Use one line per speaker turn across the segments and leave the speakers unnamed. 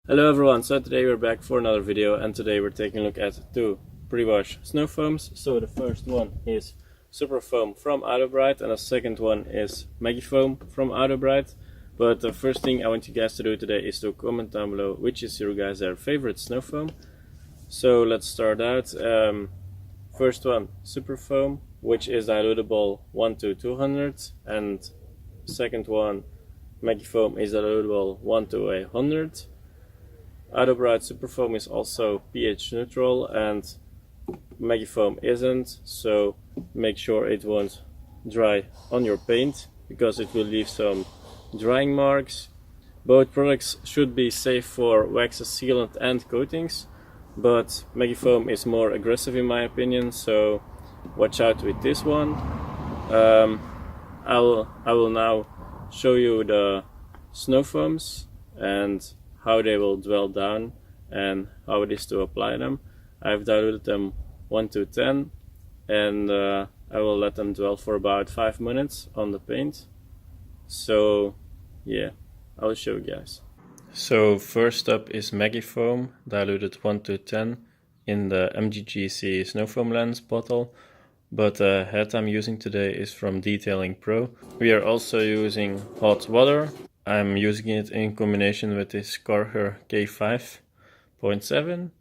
Hello everyone, so today we're back for another video, and today we're taking a look at two pre-wash snow foams. So the first one is Superfoam from Autobrite and the second one is Magifoam from Autobrite. But the first thing I want you guys to do today is to comment down below which is your guys' favorite snow foam. So let's start out. First one, Superfoam, which is dilutable 1 to 200, and second one, Magifoam, is dilutable 1 to 100. Autobrite Superfoam is also pH neutral and Magifoam isn't, so make sure it won't dry on your paint because it will leave some drying marks. Both products should be safe for waxes, sealant and coatings, but Magifoam is more aggressive in my opinion, so watch out with this one. I will now show you the snow foams and how they will dwell down and how it is to apply them. I've diluted them 1 to 10 and I will let them dwell for about 5 minutes on the paint. So yeah, I'll show you guys. So first up is Magifoam, diluted 1 to 10 in the MGGC Snow Foam Lens bottle, but the head I'm using today is from Detailing Pro. We are also using hot water. I'm using it in combination with this Karcher K5.7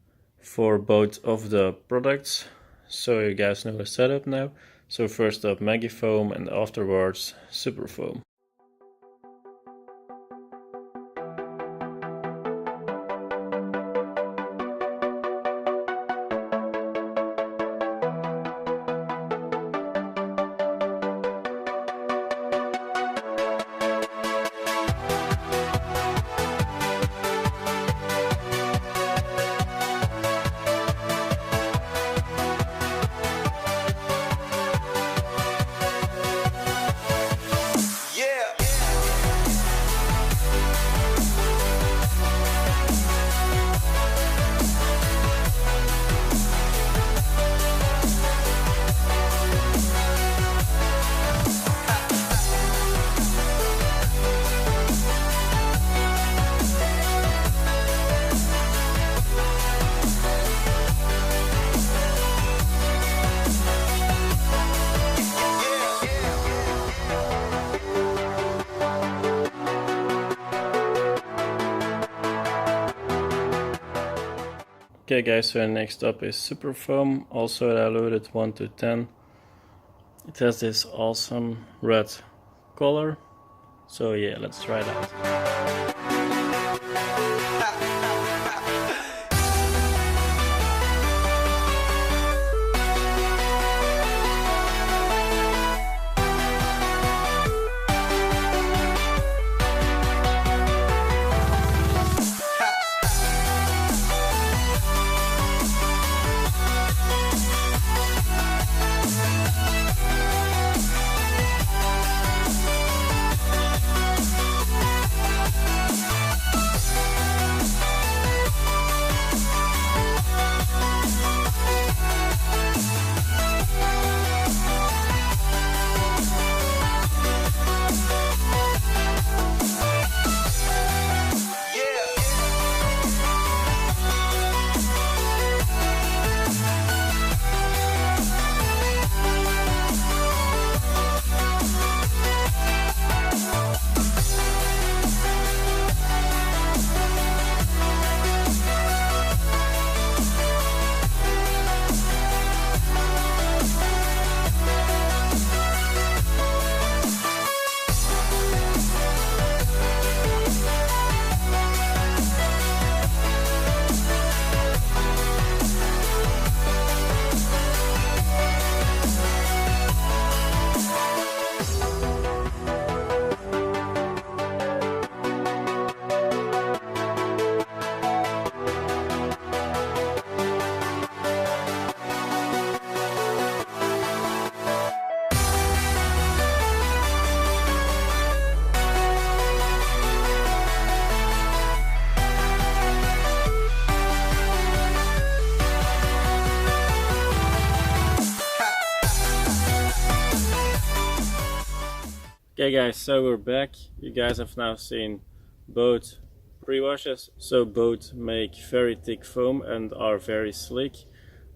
for both of the products, so you guys know the setup now. So first up Magifoam and afterwards Superfoam. Okay guys, so next up is Superfoam, also diluted 1 to 10. It has this awesome red color, so yeah, let's try it out. Okay guys, so we're back. You guys have now seen both pre-washes, so both make very thick foam and are very slick,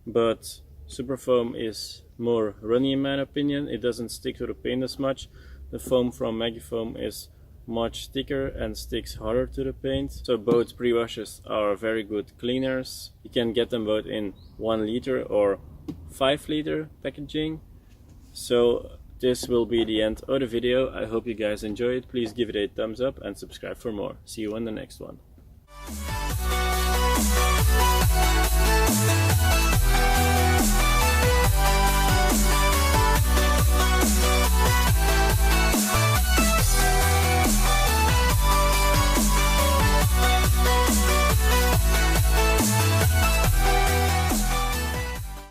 but Superfoam is more runny in my opinion. It doesn't stick to the paint as much. The foam from Magifoam is much thicker and sticks harder to the paint. So both pre-washes are very good cleaners. You can get them both in 1 liter or 5 liter packaging. So this will be the end of the video. I hope you guys enjoy it. Please give it a thumbs up and subscribe for more. See you in the next one.